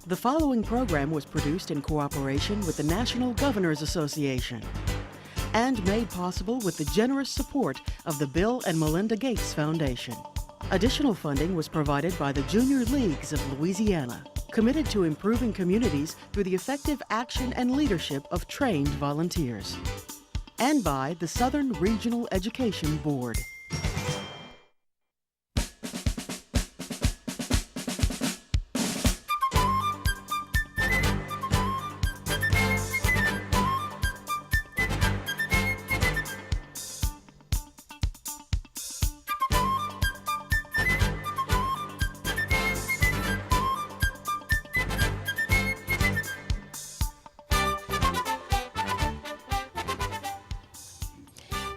The following program was produced in cooperation with the National Governors Association and made possible with the generous support of the Bill and Melinda Gates Foundation. Additional funding was provided by the Junior Leagues of Louisiana, committed to improving communities through the effective action and leadership of trained volunteers, and by the Southern Regional Education Board.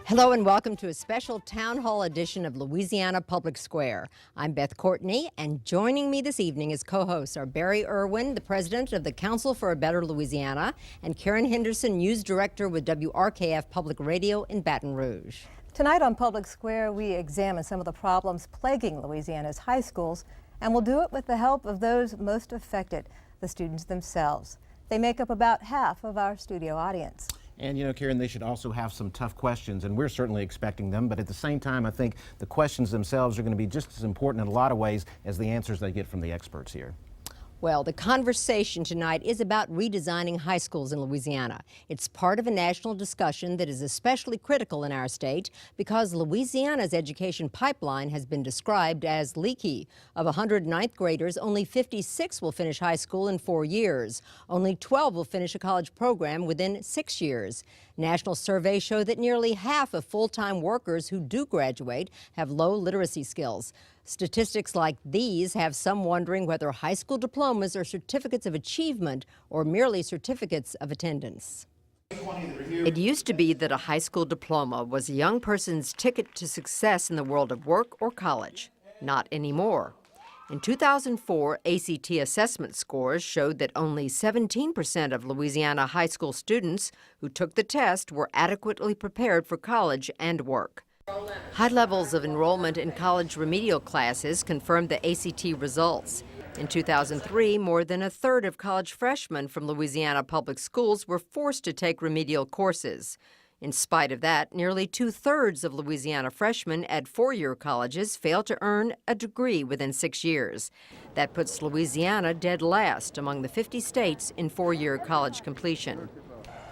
Hello and welcome to a special town hall edition of Louisiana Public Square. I'm Beth Courtney, and joining me this evening as co-hosts are Barry Erwin, the president of the Council for a Better Louisiana, and Karen Henderson, news director with WRKF Public Radio in Baton Rouge. Tonight on Public Square, we examine some of the problems plaguing Louisiana's high schools, and we'll do it with the help of those most affected, the students themselves. They make up about half of our studio audience. And you know, Karen, they should also have some tough questions, and we're certainly expecting them, but at the same time, I think the questions themselves are going to be just as important in a lot of ways as the answers they get from the experts here. Well, the conversation tonight is about redesigning high schools in Louisiana. It's part of a national discussion that is especially critical in our state because Louisiana's education pipeline has been described as leaky. Of 100 ninth graders, only 56 will finish high school in 4 years. Only 12 will finish a college program within 6 years. National surveys show that nearly half of full-time workers who do graduate have low literacy skills. Statistics like these have some wondering whether high school diplomas are certificates of achievement or merely certificates of attendance. It used to be that a high school diploma was a young person's ticket to success in the world of work or college. Not anymore. In 2004, ACT assessment scores showed that only 17% of Louisiana high school students who took the test were adequately prepared for college and work. High levels of enrollment in college remedial classes confirmed the ACT results. In 2003, more than a third of college freshmen from Louisiana public schools were forced to take remedial courses. In spite of that, nearly 2/3 of Louisiana freshmen at four-year colleges failed to earn a degree within 6 years. That puts Louisiana dead last among the 50 states in four-year college completion.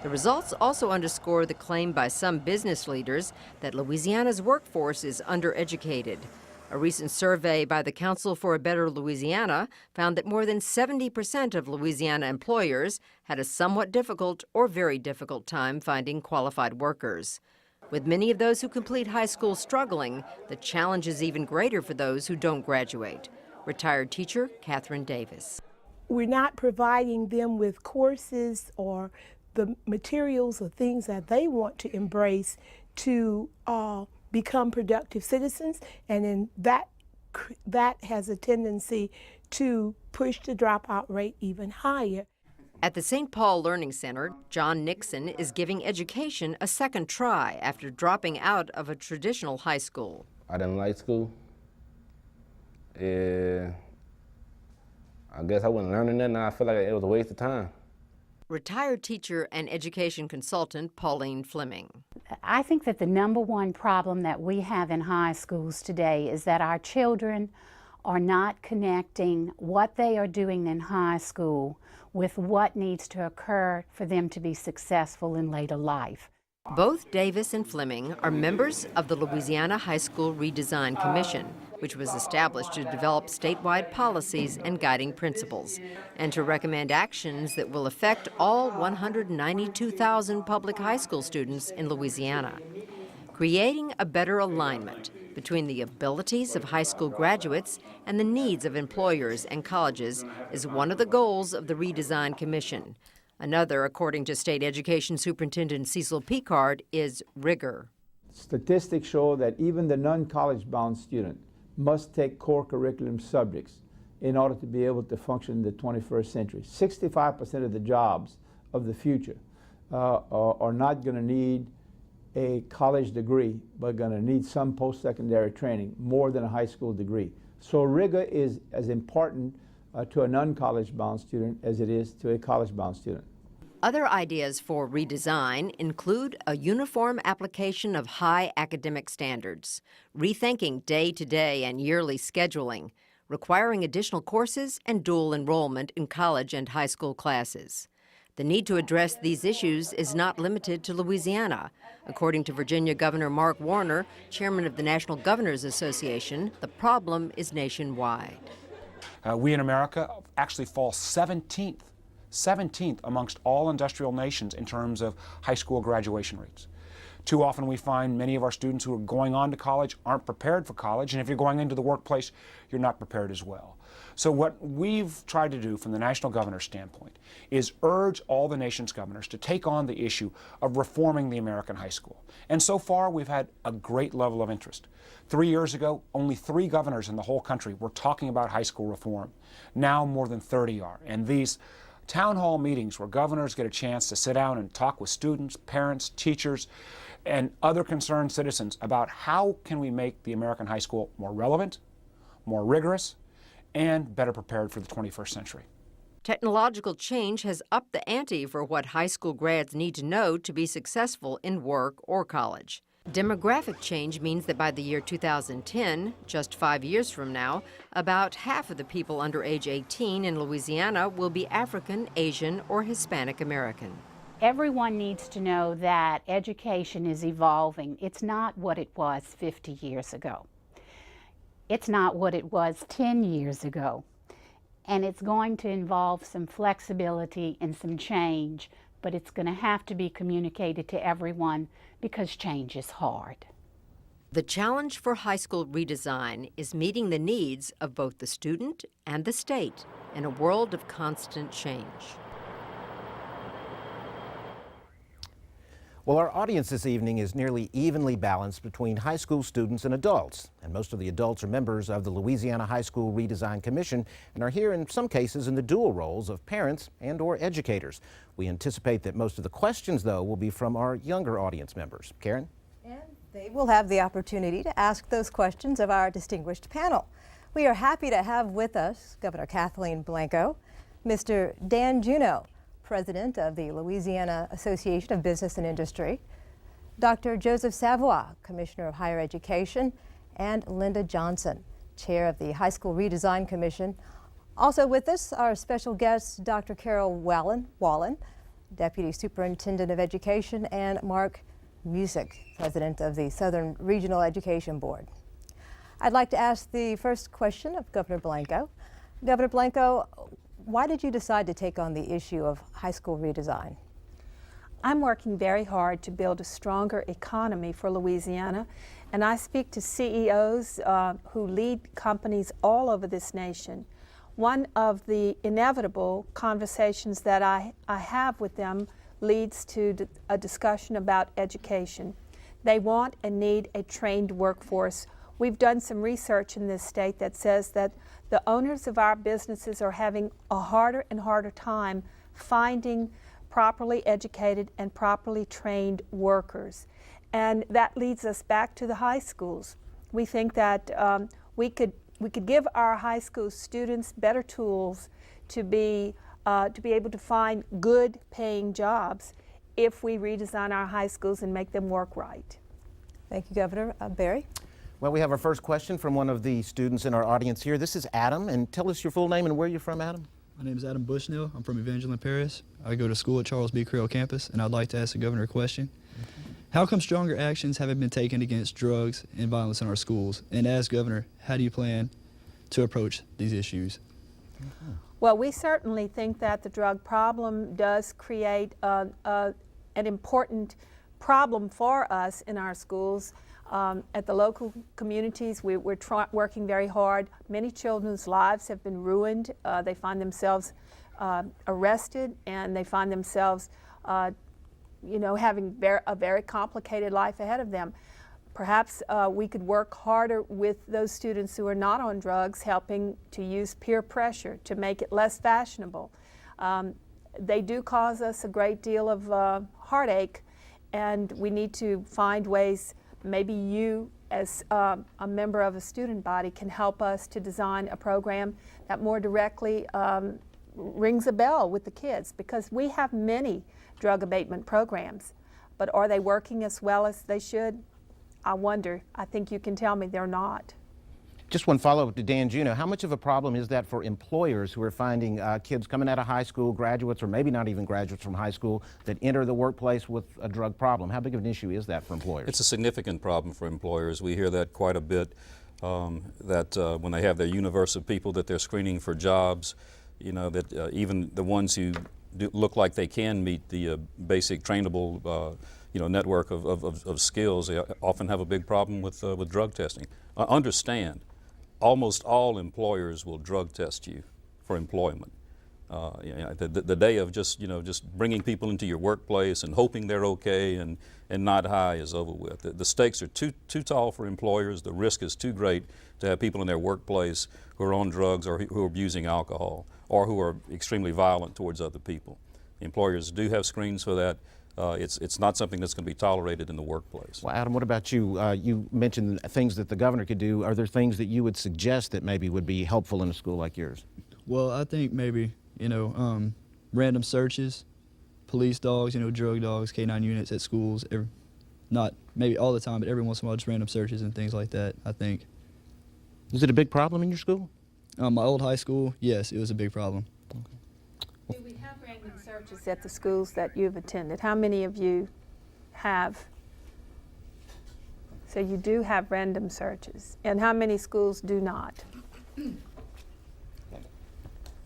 The results also underscore the claim by some business leaders that Louisiana's workforce is undereducated. A recent survey by the Council for a Better Louisiana found that more than 70% of Louisiana employers had a somewhat difficult or very difficult time finding qualified workers. With many of those who complete high school struggling, the challenge is even greater for those who don't graduate. Retired teacher Catherine Davis. We're not providing them with courses or the materials or things that they want to embrace to become productive citizens, and then that has a tendency to push the dropout rate even higher. At the St. Paul Learning Center, John Nixon is giving education a second try after dropping out of a traditional high school. I didn't like school. I guess I wasn't learning nothing. I feel like it was a waste of time. Retired teacher and education consultant Pauline Fleming. I think that the number one problem that we have in high schools today is that our children are not connecting what they are doing in high school with what needs to occur for them to be successful in later life. Both Davis and Fleming are members of the Louisiana High School Redesign Commission, which was established to develop statewide policies and guiding principles, and to recommend actions that will affect all 192,000 public high school students in Louisiana. Creating a better alignment between the abilities of high school graduates and the needs of employers and colleges is one of the goals of the Redesign Commission. Another, according to State Education Superintendent Cecil Picard, is rigor. Statistics show that even the non-college bound student must take core curriculum subjects in order to be able to function in the 21st century. 65% of the jobs of the future are not going to need a college degree, but going to need some post-secondary training more than a high school degree. So rigor is as important to a non-college bound student as it is to a college bound student. Other ideas for redesign include a uniform application of high academic standards, rethinking day-to-day and yearly scheduling, requiring additional courses and dual enrollment in college and high school classes. The need to address these issues is not limited to Louisiana. According to Virginia Governor Mark Warner, chairman of the National Governors Association, the problem is nationwide. We in America actually fall 17th amongst all industrial nations in terms of high school graduation rates. Too often we find many of our students who are going on to college aren't prepared for college, and if you're going into the workplace, you're not prepared as well. So what we've tried to do from the national governor's standpoint is urge all the nation's governors to take on the issue of reforming the American high school. And so far we've had a great level of interest. 3 years ago, only 3 governors in the whole country were talking about high school reform. Now more than 30 are. And these town hall meetings where governors get a chance to sit down and talk with students, parents, teachers, and other concerned citizens about how can we make the American high school more relevant, more rigorous, and better prepared for the 21st century. Technological change has upped the ante for what high school grads need to know to be successful in work or college. Demographic change means that by the year 2010, just 5 years from now, about half of the people under age 18 in Louisiana will be African, Asian, or Hispanic American. Everyone needs to know that education is evolving. It's not what it was 50 years ago. It's not what it was 10 years ago. And it's going to involve some flexibility and some change, but it's going to have to be communicated to everyone because change is hard. The challenge for high school redesign is meeting the needs of both the student and the state in a world of constant change. Well, our audience this evening is nearly evenly balanced between high school students and adults. And most of the adults are members of the Louisiana High School Redesign Commission and are here in some cases in the dual roles of parents and/or educators. We anticipate that most of the questions, though, will be from our younger audience members. Karen? And they will have the opportunity to ask those questions of our distinguished panel. We are happy to have with us Governor Kathleen Blanco, Mr. Dan Juneau, President of the Louisiana Association of Business and Industry, Dr. Joseph Savoie, Commissioner of Higher Education, and Linda Johnson, Chair of the High School Redesign Commission. Also with us, our special guests, Dr. Carol Wallen, Deputy Superintendent of Education, and Mark Music, President of the Southern Regional Education Board. I'd like to ask the first question of Governor Blanco. Governor Blanco, why did you decide to take on the issue of high school redesign? I'm working very hard to build a stronger economy for Louisiana, and I speak to CEOs who lead companies all over this nation. One of the inevitable conversations that I have with them leads to a discussion about education. They want and need a trained workforce. We've done some research in this state that says that the owners of our businesses are having a harder and harder time finding properly educated and properly trained workers. And that leads us back to the high schools. We think that we could give our high school students better tools to be able to find good paying jobs if we redesign our high schools and make them work right. Thank you, Governor. Barry? Well, we have our first question from one of the students in our audience here. This is Adam, and tell us your full name and where you're from, Adam. My name is Adam Bushnell. I'm from Evangeline Parish. I go to school at Charles B. Creel campus, and I'd like to ask the governor a question. How come stronger actions haven't been taken against drugs and violence in our schools? And as governor, how do you plan to approach these issues? Well, we certainly think that the drug problem does create an important problem for us in our schools. At the local communities, we're working very hard. Many children's lives have been ruined. They find themselves arrested, and they find themselves, having a very complicated life ahead of them. Perhaps we could work harder with those students who are not on drugs, helping to use peer pressure to make it less fashionable. They do cause us a great deal of heartache, and we need to find ways. Maybe you as a member of a student body, can help us to design a program that more directly rings a bell with the kids, because we have many drug abatement programs, but are they working as well as they should? I wonder. I think you can tell me they're not. Just one follow-up to Dan Juneau. How much of a problem is that for employers who are finding kids coming out of high school, graduates, or maybe not even graduates from high school, that enter the workplace with a drug problem? How big of an issue is that for employers? It's a significant problem for employers. We hear that quite a bit, that when they have their universe of people that they're screening for jobs, you know, that even the ones who look like they can meet the basic trainable you know, network of skills, they often have a big problem with drug testing. Understand, almost all employers will drug test you for employment. You know, the day of just, you know, just bringing people into your workplace and hoping they're okay and not high is over with. The stakes are too tall for employers. The risk is too great to have people in their workplace who are on drugs or who are abusing alcohol or who are extremely violent towards other people. Employers do have screens for that. It's not something that's going to be tolerated in the workplace. Well, Adam, what about you? You mentioned things that the governor could do. Are there things that you would suggest that maybe would be helpful in a school like yours? Well, I think maybe, you know, random searches, police dogs, you know, drug dogs, K-9 units at schools, not maybe all the time, but every once in a while, just random searches and things like that, I think. Is it a big problem in your school? My old high school, yes, it was a big problem. Do we have random searches at the schools that you've attended? How many of you have? So you do have random searches. And how many schools do not?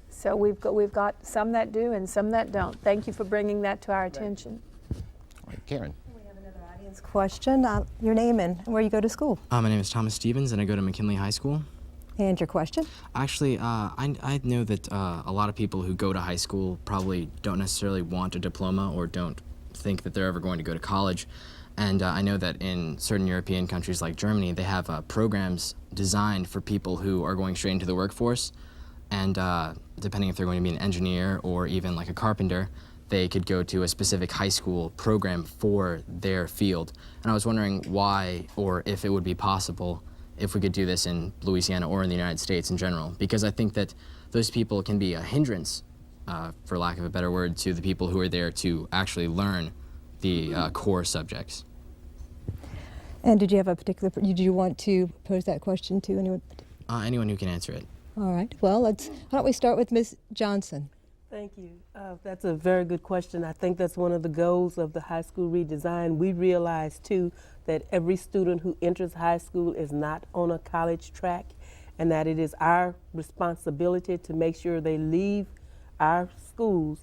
So we've got some that do and some that don't. Thank you for bringing that to our attention. All right, Karen. We have another audience question. Your name and where you go to school. My name is Thomas Stevens, and I go to McKinley High School. And your question? Actually, I know that a lot of people who go to high school probably don't necessarily want a diploma or don't think that they're ever going to go to college. And I know that in certain European countries like Germany, they have programs designed for people who are going straight into the workforce. And depending if they're going to be an engineer or even like a carpenter, they could go to a specific high school program for their field. And I was wondering why, or if it would be possible, if we could do this in Louisiana or in the United States in general, because I think that those people can be a hindrance, for lack of a better word, to the people who are there to actually learn the core subjects. And did you have a particular, did you want to pose that question to anyone? Anyone who can answer it. All right, well, why don't we start with Ms. Johnson? Thank you. That's a very good question. I think that's one of the goals of the high school redesign. We realize too that every student who enters high school is not on a college track, and that it is our responsibility to make sure they leave our schools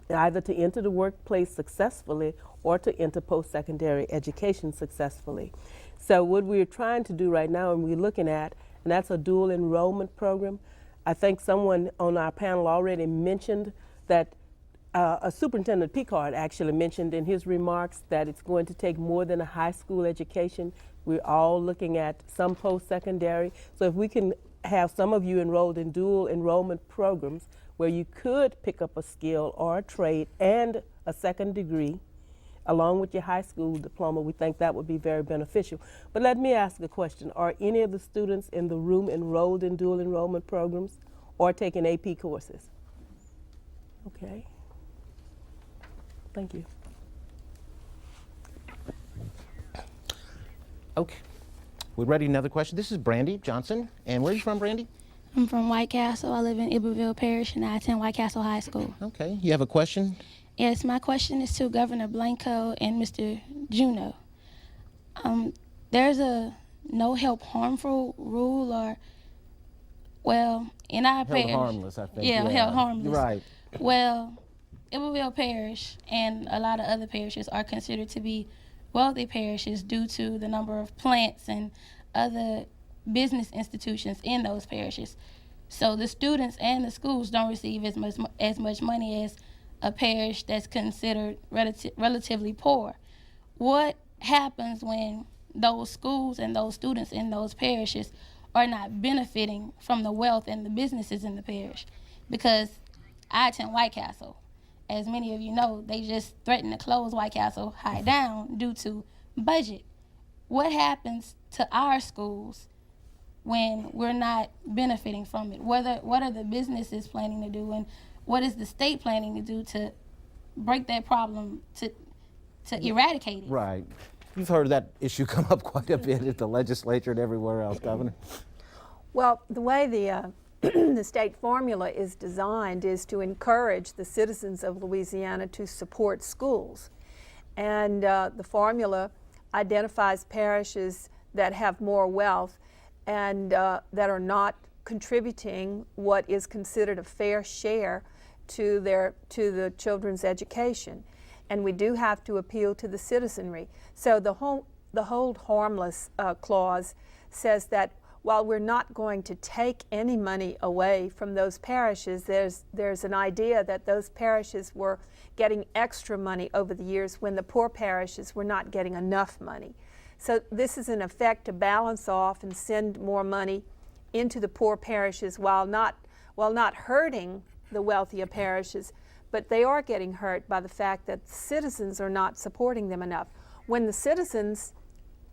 either to enter the workplace successfully or to enter post-secondary education successfully. So what we're trying to do right now and we're looking at, and that's a dual enrollment program. I think someone on our panel already mentioned that a Superintendent Picard actually mentioned in his remarks that it's going to take more than a high school education. We're all looking at some post-secondary. So if we can have some of you enrolled in dual enrollment programs where you could pick up a skill or a trade and a second degree along with your high school diploma, we think that would be very beneficial. But let me ask a question. Are any of the students in the room enrolled in dual enrollment programs or taking AP courses? Okay. Thank you. Okay. We're ready. Another question. This is Brandy Johnson. And where are you from, Brandy? I'm from White Castle. I live in Iberville Parish, and I attend White Castle High School. Okay. You have a question? Yes, my question is to Governor Blanco and Mr. Juneau. There's a no help harmful rule, or, well, in our parish. Held harmless, I think. Yeah, held harmless. Right. Well, Iberville Parish and a lot of other parishes are considered to be wealthy parishes due to the number of plants and other business institutions in those parishes. So the students and the schools don't receive as much money as a parish that's considered relatively poor. What happens when those schools and those students in those parishes are not benefiting from the wealth and the businesses in the parish? Because I attend White Castle. As many of you know, they just threatened to close White Castle High down due to budget. what happens to our schools when we're not benefiting from it? What are the businesses planning to do, and what is the state planning to do to break that problem, to eradicate it? Right. You've heard that issue come up quite a bit at the legislature and everywhere else, Governor. Well, the way the the state formula is designed is to encourage the citizens of Louisiana to support schools. And the formula identifies parishes that have more wealth and that are not contributing what is considered a fair share to the children's education. And we do have to appeal to the citizenry. So the hold harmless clause says that while we're not going to take any money away from those parishes, there's an idea that those parishes were getting extra money over the years when the poor parishes were not getting enough money. So this is in effect to balance off and send more money into the poor parishes while not hurting the wealthier parishes, but they are getting hurt by the fact that citizens are not supporting them enough. When the citizens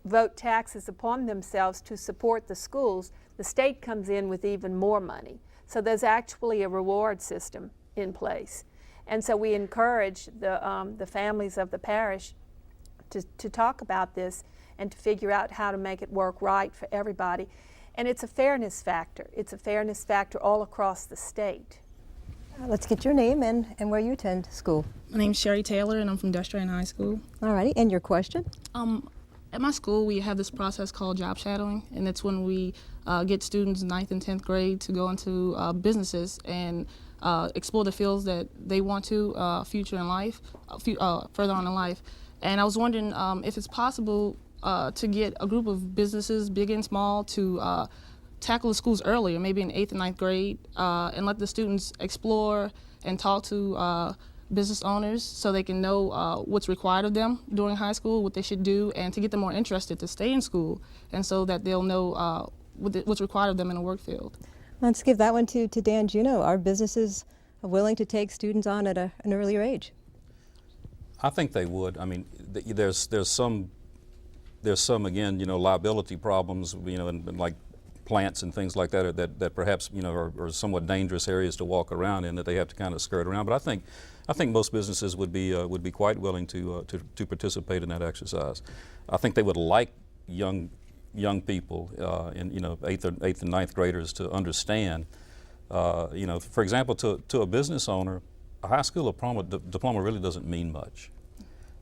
vote taxes upon themselves to support the schools, the state comes in with even more money. So there's actually a reward system in place. And so we encourage the families of the parish to talk about this and to figure out how to make it work right for everybody. And it's a fairness factor. It's a fairness factor all across the state. Let's get your name and where you attend school. My name's Sherry Taylor, and I'm from Destrehan High School. All righty, and your question? At my school, we have this process called job shadowing, and it's when we get students 9th and 10th grade to go into businesses and explore the fields that they want to further on in life. And I was wondering if it's possible to get a group of businesses, big and small, to tackle the schools earlier, maybe in 8th and 9th grade, and let the students explore and talk to business owners so they can know what's required of them during high school, what they should do, and to get them more interested to stay in school, and so that they'll know what's required of them in a work field. Let's give that one to Dan Juneau. Are businesses willing to take students on at an earlier age? I think they would. I mean, there's some again, liability problems, and like plants and things like that that perhaps are somewhat dangerous areas to walk around in, that they have to kind of skirt around. But I think most businesses would be quite willing to participate in that exercise. I think they would like young people in 8th and 9th graders to understand. For example, to a business owner, a high school diploma really doesn't mean much.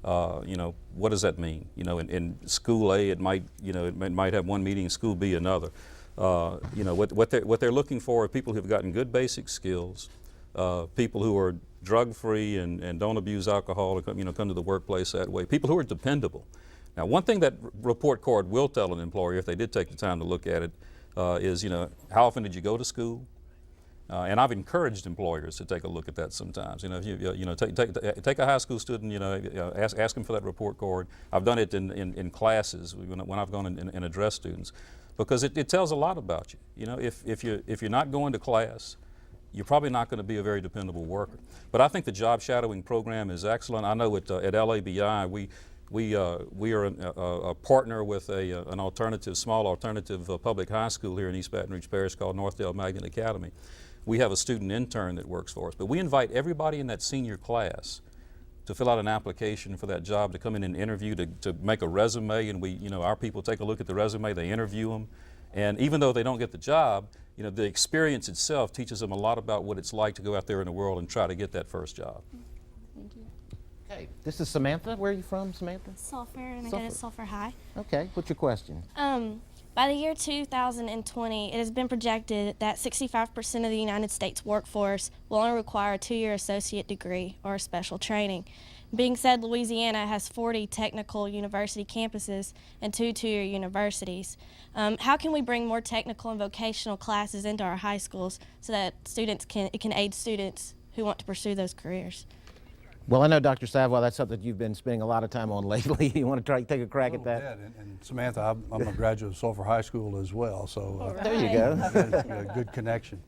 What does that mean? In school A, it might have one meaning, school B another. What they're looking for are people who've gotten good basic skills, people who are drug-free and don't abuse alcohol, or come to the workplace that way, people who are dependable. Now, one thing that report card will tell an employer, if they did take the time to look at it, is how often did you go to school? And I've encouraged employers to take a look at that sometimes. Take a high school student, ask them for that report card. I've done it in classes when I've gone and addressed students, because it tells a lot about you. If you're not going to class, you're probably not going to be a very dependable worker. But I think the job shadowing program is excellent. I know at LABI we are a partner with an small alternative public high school here in East Baton Rouge Parish called Northdale Magnet Academy. We have a student intern that works for us, but we invite everybody in that senior class to fill out an application for that job, to come in and interview, to make a resume, and our people take a look at the resume, they interview them, and even though they don't get the job, the experience itself teaches them a lot about what it's like to go out there in the world and try to get that first job. Thank you. Okay, this is Samantha. Where are you from, Samantha? Sulphur, and I go to Sulphur High. Okay, what's your question? By the year 2020, it has been projected that 65% of the United States workforce will only require a 2-year associate degree or special training. Being said, Louisiana has 40 technical university campuses and 2 two-year universities. How can we bring more technical and vocational classes into our high schools so that it can aid students who want to pursue those careers? Well, I know, Dr. Savoie, that's something you've been spending a lot of time on lately. You want to try to take a crack at that? And Samantha, I'm a graduate of Sulphur High School as well, so there you go. A good connection.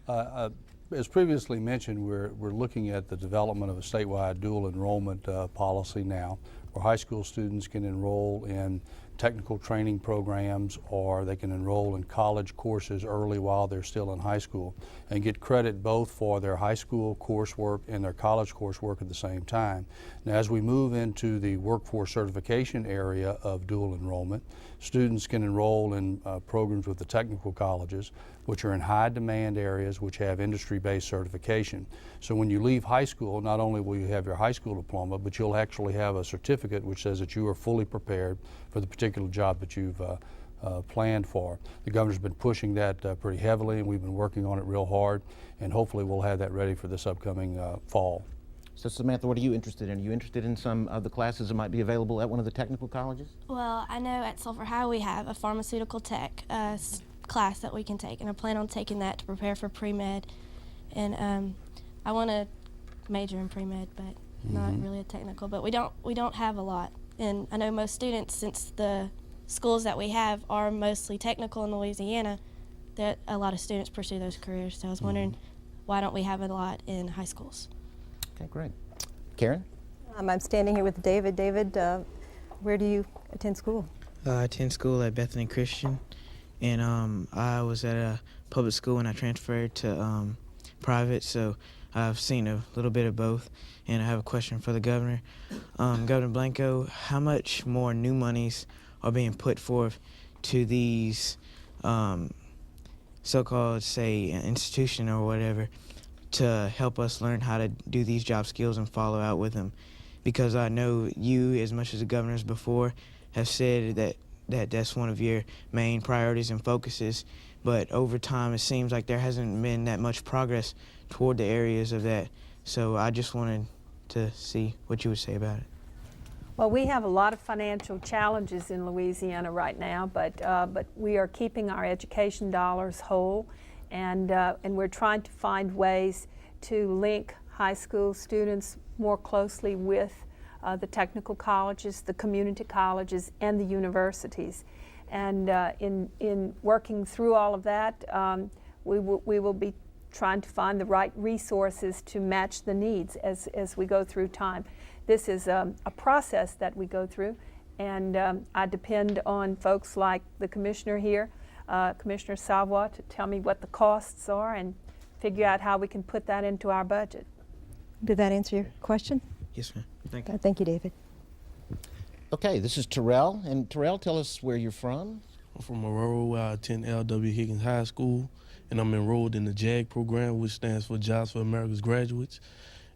As previously mentioned, we're looking at the development of a statewide dual enrollment policy now, where high school students can enroll in technical training programs, or they can enroll in college courses early while they're still in high school and get credit both for their high school coursework and their college coursework at the same time. Now, as we move into the workforce certification area of dual enrollment, students can enroll in programs with the technical colleges, which are in high demand areas which have industry-based certification. So when you leave high school, not only will you have your high school diploma, but you'll actually have a certificate which says that you are fully prepared for the particular job that you've planned for. The governor's been pushing that pretty heavily, and we've been working on it real hard, and hopefully we'll have that ready for this upcoming fall. So Samantha, what are you interested in? Are you interested in some of the classes that might be available at one of the technical colleges? Well, I know at Sulphur High we have a pharmaceutical tech class that we can take, and I plan on taking that to prepare for pre-med. And I want to major in pre-med, but not really a technical. But we don't have a lot, and I know most students, since the schools that we have are mostly technical in Louisiana, that a lot of students pursue those careers. So I was wondering, why don't we have a lot in high schools? Okay, great. Karen? I'm standing here with David. David, where do you attend school? I attend school at Bethany Christian, and I was at a public school and I transferred to private, so I've seen a little bit of both. And I have a question for the governor. Governor Blanco, how much more new monies are being put forth to these so-called, say, institution or whatever, to help us learn how to do these job skills and follow out with them? Because I know you, as much as the governors before, have said that that's one of your main priorities and focuses, but over time it seems like there hasn't been that much progress toward the areas of that. So I just wanted to see what you would say about it. Well, we have a lot of financial challenges in Louisiana right now, but we are keeping our education dollars whole, and we're trying to find ways to link high school students more closely with the technical colleges, the community colleges, and the universities. And in working through all of that, we will be trying to find the right resources to match the needs as we go through time. This is a process that we go through, and I depend on folks like the commissioner here, Commissioner Savoie, to tell me what the costs are and figure out how we can put that into our budget. Did that answer your question? Yes, ma'am. Thank you. Thank you, David. Okay, this is Terrell. And Terrell, tell us where you're from. I'm from Aurora, where I attend L.W. Higgins High School, and I'm enrolled in the JAG program, which stands for Jobs for America's Graduates.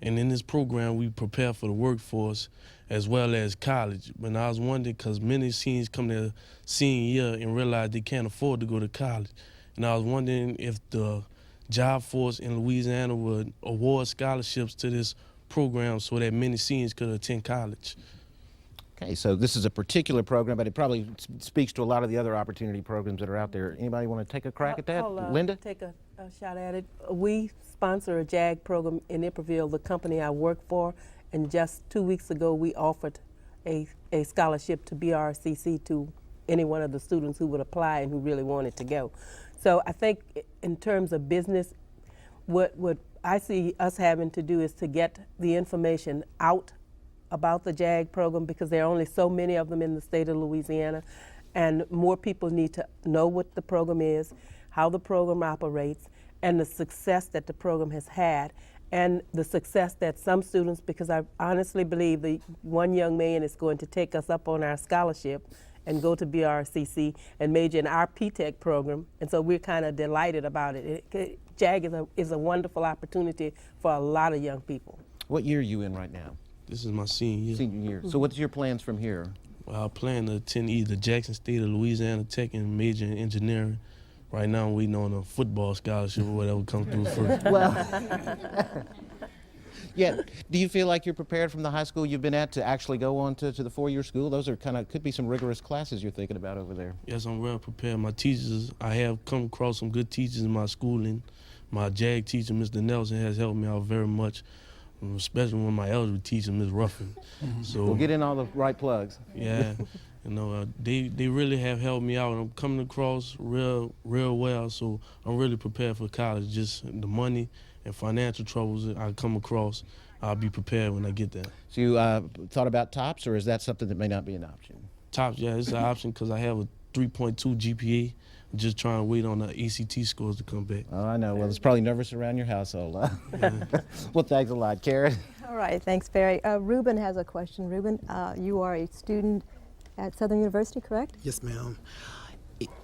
And in this program, we prepare for the workforce as well as college. But I was wondering, because many seniors come their senior year and realize they can't afford to go to college. And I was wondering if the job force in Louisiana would award scholarships to this program so that many seniors could attend college. Okay, so this is a particular program, but it probably speaks to a lot of the other opportunity programs that are out there. Anybody want to take a crack at that? I'll Linda? take a shot at it. We sponsor a JAG program in Iberville, the company I work for, and just 2 weeks ago we offered a scholarship to BRCC to any one of the students who would apply and who really wanted to go. So I think in terms of business, what I see us having to do is to get the information out about the JAG program, because there are only so many of them in the state of Louisiana, and more people need to know what the program is, how the program operates, and the success that the program has had, and the success that some students, because I honestly believe the one young man is going to take us up on our scholarship and go to BRCC and major in our P-TECH program, and so we're kind of delighted about it. JAG is a wonderful opportunity for a lot of young people. What year are you in right now? This is my senior year. Senior year. So what's your plans from here? Well, I plan to attend either Jackson State or Louisiana Tech and major in engineering. Right now I'm waiting on a football scholarship or whatever comes through first. Well, yeah. Do you feel like you're prepared from the high school you've been at to actually go on to the four-year school? Those are could be some rigorous classes you're thinking about over there. Yes, I'm well prepared. My teachers, I have come across some good teachers in my schooling. My JAG teacher, Mr. Nelson, has helped me out very much, especially when my algebra teacher, Ms. Ruffin. So we'll get in all the right plugs. Yeah, you know, they really have helped me out. I'm coming across real well, so I'm really prepared for college. Just the money and financial troubles that I come across, I'll be prepared when I get there. So you thought about TOPS, or is that something that may not be an option? TOPS, yeah, it's an option because I have a 3.2 GPA. Just trying to wait on the ECT scores to come back. Oh, I know. Well, it's probably nervous around your household. Huh? Well, thanks a lot, Karen. All right, thanks, Barry. Ruben has a question. Ruben, you are a student at Southern University, correct? Yes, ma'am.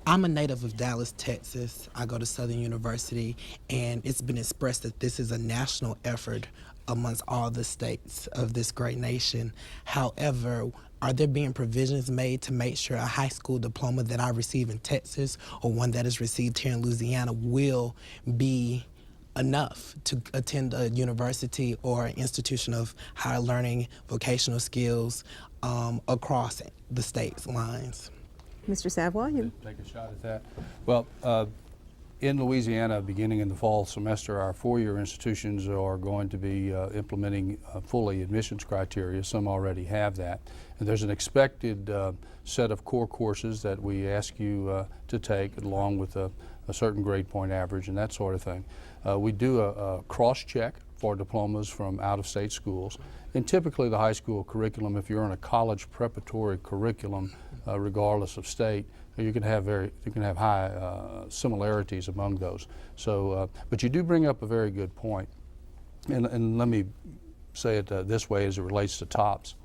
I'm a native of Dallas, Texas. I go to Southern University, and it's been expressed that this is a national effort amongst all the states of this great nation. However, are there being provisions made to make sure a high school diploma that I receive in Texas or one that is received here in Louisiana will be enough to attend a university or an institution of higher learning, vocational skills across the state's lines? Mr. Savoie, you take a shot at that. Well, in Louisiana, beginning in the fall semester, our four-year institutions are going to be implementing fully admissions criteria. Some already have that. And there's an expected set of core courses that we ask you to take, along with a certain grade point average and that sort of thing. We do a cross-check for diplomas from out-of-state schools. And typically the high school curriculum, if you're in a college preparatory curriculum, regardless of state, you can have high similarities among those. So, but you do bring up a very good point, and let me say it this way as it relates to TOPS.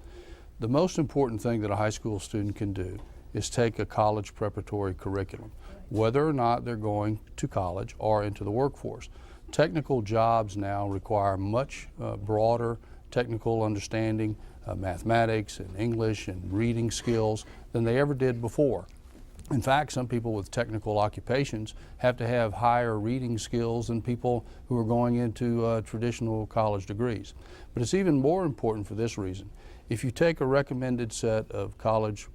The most important thing that a high school student can do is take a college preparatory curriculum, whether or not they're going to college or into the workforce. Technical jobs now require much broader technical understanding, mathematics and English and reading skills than they ever did before. In fact, some people with technical occupations have to have higher reading skills than people who are going into traditional college degrees. But it's even more important for this reason. If you take a recommended set of college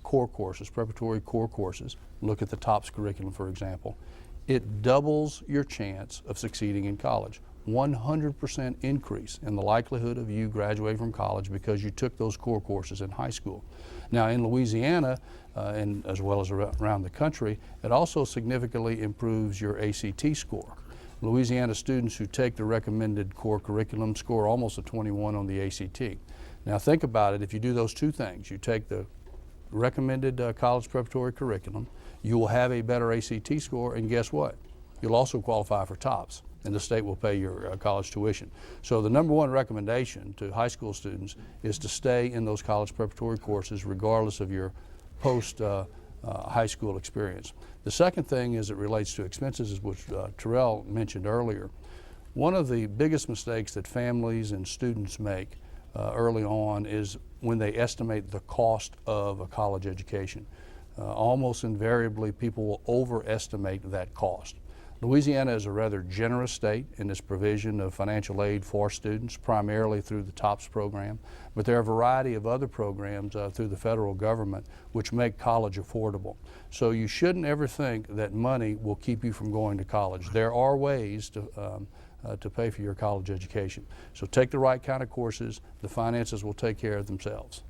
core courses, preparatory core courses, look at the TOPS curriculum, for example, it doubles your chance of succeeding in college. 100% increase in the likelihood of you graduating from college because you took those core courses in high school. Now in Louisiana, and as well as around the country, it also significantly improves your ACT score. Louisiana students who take the recommended core curriculum score almost a 21 on the ACT. Now think about it, if you do those two things, you take the recommended college preparatory curriculum, you will have a better ACT score, and guess what? You'll also qualify for TOPS, and the state will pay your college tuition. So the number one recommendation to high school students is to stay in those college preparatory courses regardless of your post high school experience. The second thing as it relates to expenses, which Terrell mentioned earlier. One of the biggest mistakes that families and students make early on is when they estimate the cost of a college education. Almost invariably people will overestimate that cost. Louisiana is a rather generous state in its provision of financial aid for students, primarily through the TOPS program, but there are a variety of other programs through the federal government which make college affordable. So you shouldn't ever think that money will keep you from going to college. There are ways to pay for your college education. So take the right kind of courses, the finances will take care of themselves.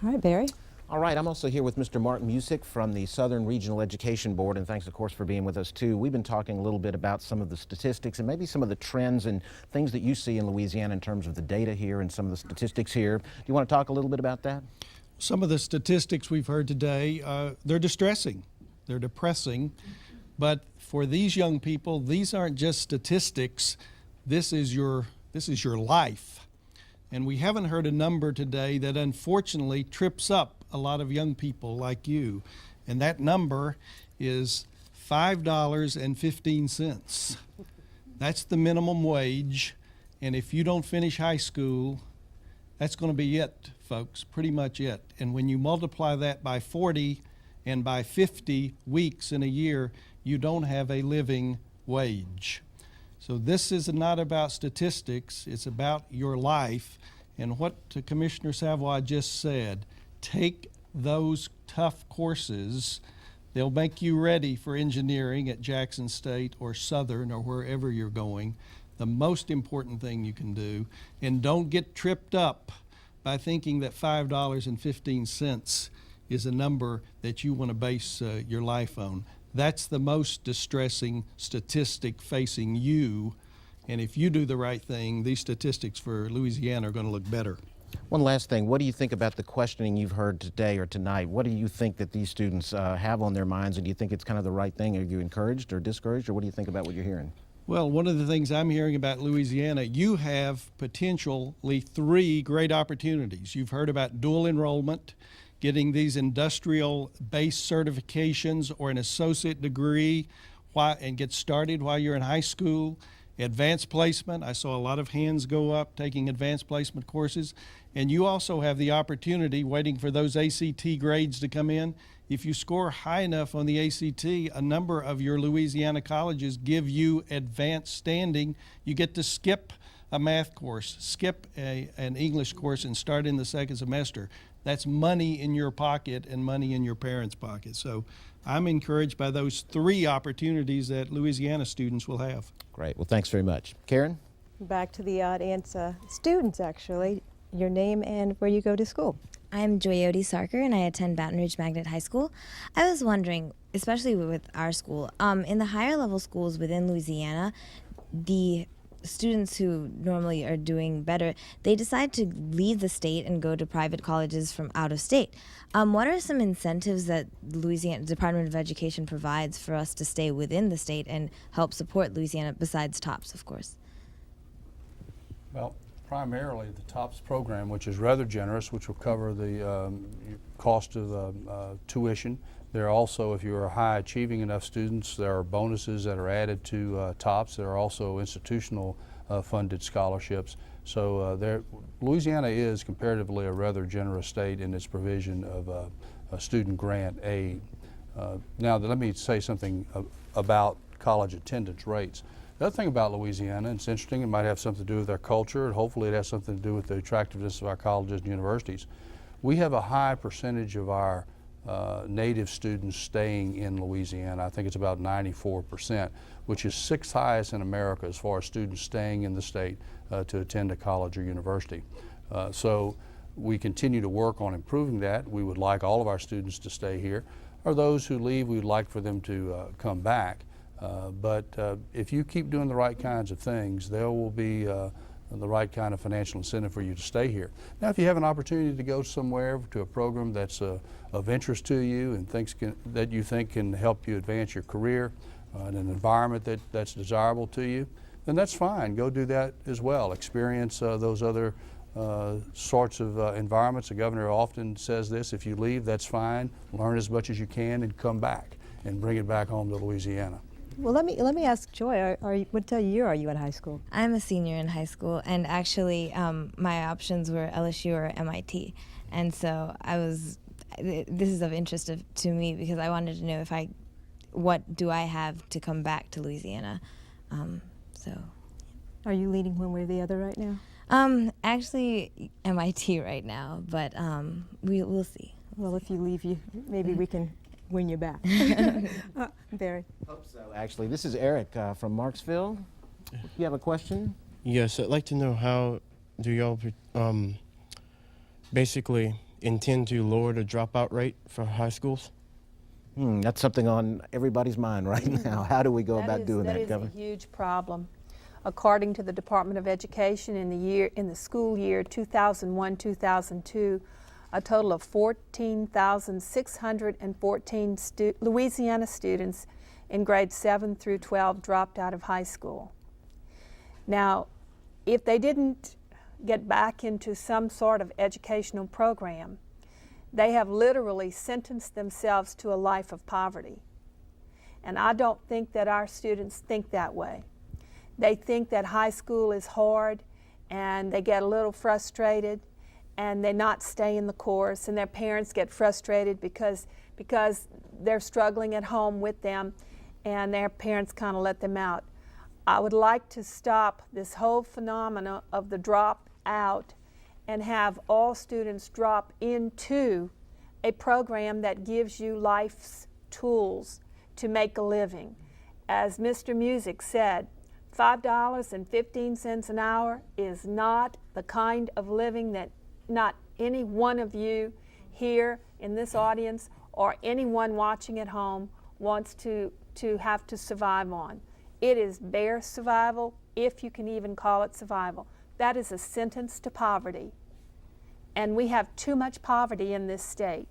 All right, Barry. All right, I'm also here with Mr. Mark Music from the Southern Regional Education Board, and thanks, of course, for being with us, too. We've been talking a little bit about some of the statistics and maybe some of the trends and things that you see in Louisiana in terms of the data here and some of the statistics here. Do you want to talk a little bit about that? Some of the statistics we've heard today, they're distressing, they're depressing, but for these young people, these aren't just statistics, this is your life. And we haven't heard a number today that unfortunately trips up a lot of young people like you, and that number is $5.15. That's the minimum wage, and if you don't finish high school, that's going to be it, folks, pretty much it. And when you multiply that by 40 and by 50 weeks in a year, you don't have a living wage. So this is not about statistics, it's about your life. And what Commissioner Savoie just said, take those tough courses. They'll make you ready for engineering at Jackson State or Southern or wherever you're going. The most important thing you can do. And don't get tripped up by thinking that $5.15 is a number that you want to base your life on. That's the most distressing statistic facing you. And if you do the right thing, these statistics for Louisiana are going to look better. One last thing, what do you think about the questioning you've heard today or tonight? What do you think that these students have on their minds, and do you think it's kind of the right thing? Are you encouraged or discouraged, or what do you think about what you're hearing? Well, one of the things I'm hearing about Louisiana, you have potentially 3 great opportunities. You've heard about dual enrollment, getting these industrial-based certifications or an associate degree and get started while you're in high school. Advanced placement, I saw a lot of hands go up taking advanced placement courses. And you also have the opportunity, waiting for those ACT grades to come in. If you score high enough on the ACT, a number of your Louisiana colleges give you advanced standing. You get to skip a math course, skip an English course, and start in the second semester. That's money in your pocket and money in your parents' pocket. So I'm encouraged by those 3 opportunities that Louisiana students will have. Great. Well, thanks very much. Karen? Back to the audience, students actually, your name and where you go to school. I'm Joyoti Sarkar, and I attend Baton Rouge Magnet High School. I was wondering, especially with our school, in the higher level schools within Louisiana, the students who normally are doing better, they decide to leave the state and go to private colleges from out of state. What are some incentives that Louisiana Department of Education provides for us to stay within the state and help support Louisiana, besides TOPS, of course? Well, primarily the TOPS program, which is rather generous, which will cover the cost of tuition. There are also, if you are high achieving enough students, there are bonuses that are added to TOPS. There are also institutional funded scholarships. So Louisiana is comparatively a rather generous state in its provision of a student grant aid. Now let me say something about college attendance rates. The other thing about Louisiana, it's interesting, it might have something to do with our culture, and hopefully it has something to do with the attractiveness of our colleges and universities. We have a high percentage of our native students staying in Louisiana. I think it's about 94%, which is 6th highest in America as far as students staying in the state to attend a college or university. So we continue to work on improving that. We would like all of our students to stay here, or those who leave, we would like for them to come back. But if you keep doing the right kinds of things, there will be the right kind of financial incentive for you to stay here. Now, if you have an opportunity to go somewhere to a program that's of interest to you and that you think can help you advance your career in an environment that's desirable to you, then that's fine. Go do that as well. Experience those other sorts of environments. The governor often says this: if you leave, that's fine. Learn as much as you can and come back and bring it back home to Louisiana. Well, let me ask Joy. What year are you in high school? I'm a senior in high school, and actually, my options were LSU or MIT, and so this is of interest to me because I wanted to know what do I have to come back to Louisiana. Are you leaning one way or the other right now? Actually, MIT right now, but we'll see. Well, if you leave, maybe we can win you back. Barry. Hope so, actually. This is Eric from Marksville. You have a question? Yes, I'd like to know, how do y'all basically intend to lower the dropout rate for high schools? That's something on everybody's mind right now. How do we go about doing that, Governor? That is a huge problem. According to the Department of Education, in the school year 2001-2002, a total of 14,614 Louisiana students in grades 7 through 12 dropped out of high school. Now, if they didn't get back into some sort of educational program, they have literally sentenced themselves to a life of poverty. And I don't think that our students think that way. They think that high school is hard, and they get a little frustrated, and they not stay in the course, and their parents get frustrated because they're struggling at home with them, and their parents kind of let them out. I would like to stop this whole phenomena of the drop out and have all students drop into a program that gives you life's tools to make a living. As Mr. Music said, $5.15 an hour is not the kind of living that not any one of you here in this audience or anyone watching at home wants to have to survive on. It is bare survival, if you can even call it survival. That is a sentence to poverty. And we have too much poverty in this state.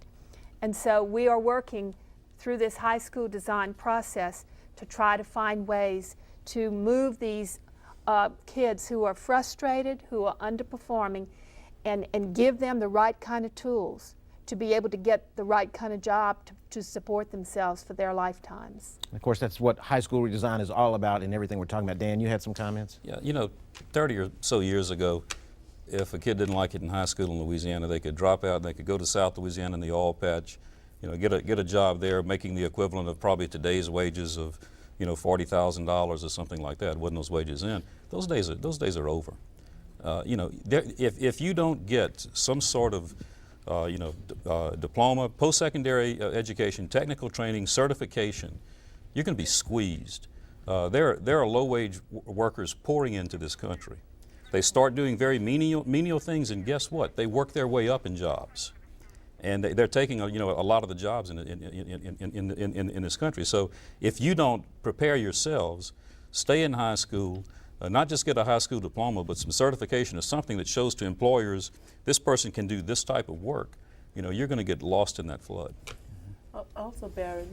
And so we are working through this high school design process to try to find ways to move these kids who are frustrated, who are underperforming, and give them the right kind of tools to be able to get the right kind of job to support themselves for their lifetimes. Of course, that's what high school redesign is all about and everything we're talking about. Dan, you had some comments? Yeah, you know, 30 or so years ago, if a kid didn't like it in high school in Louisiana, they could drop out and they could go to South Louisiana in the oil patch, you know, get a job there making the equivalent of probably today's wages of, you know, $40,000 or something like that. Wasn't those wages in? Those days are over. You know, if you don't get some sort of diploma, post-secondary education, technical training, certification, you're going to be squeezed. There are low-wage workers pouring into this country. They start doing very menial things, and guess what? They work their way up in jobs, and they're taking a lot of the jobs in this country. So if you don't prepare yourselves, stay in high school, not just get a high school diploma, but some certification or something that shows to employers this person can do this type of work, you know, you're going to get lost in that flood. Also, Barry,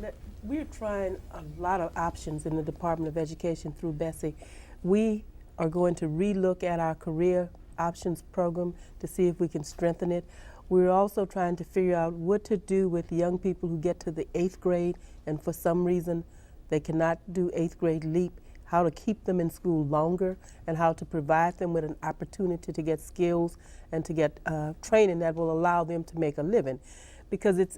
we're trying a lot of options in the Department of Education through Bessie. We are going to relook at our career options program to see if we can strengthen it. We're also trying to figure out what to do with young people who get to the 8th grade and for some reason they cannot do 8th grade LEAP, how to keep them in school longer and how to provide them with an opportunity to get skills and to get training that will allow them to make a living. Because it's